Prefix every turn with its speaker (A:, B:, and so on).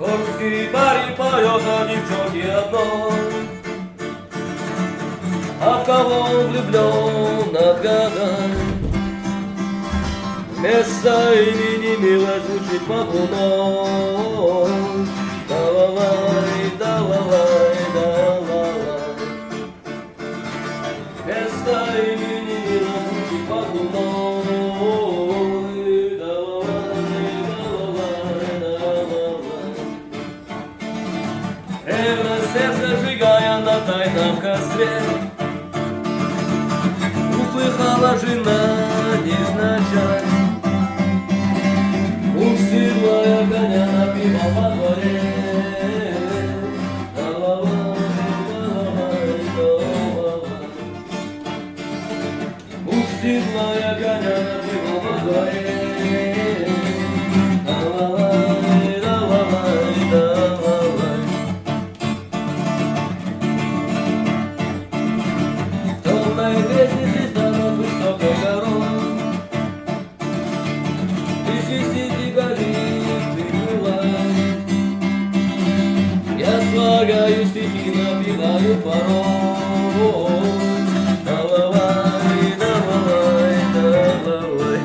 A: Горский парень поет, а девчонки одно. А в кого он влюблен, отгадай. Вместо имени мило звучит Махуной. Да-ла-лай, да-ла-лай, да-ла-лай. Вместо имени мило звучит Махуной. Да-ла-лай, да-ла-лай, да-ла-лай. Ревность сердце сжигая на тайном костре. Услыхала жена невзначай. Муж седлая коня напевал во дворе. Да-ла-лай, да-ла-лай, да-ла-лай. Муж седлая коня напевал во дворе. Да-ла-лай, да-ла-лай, да-ла-лай. В темной лестнице станут высокой горой. Ты свистит и горит, ты крылась. Я слагаю стихи, напеваю порой. Да-ла-лай, да-ла-лай, да-ла-лай.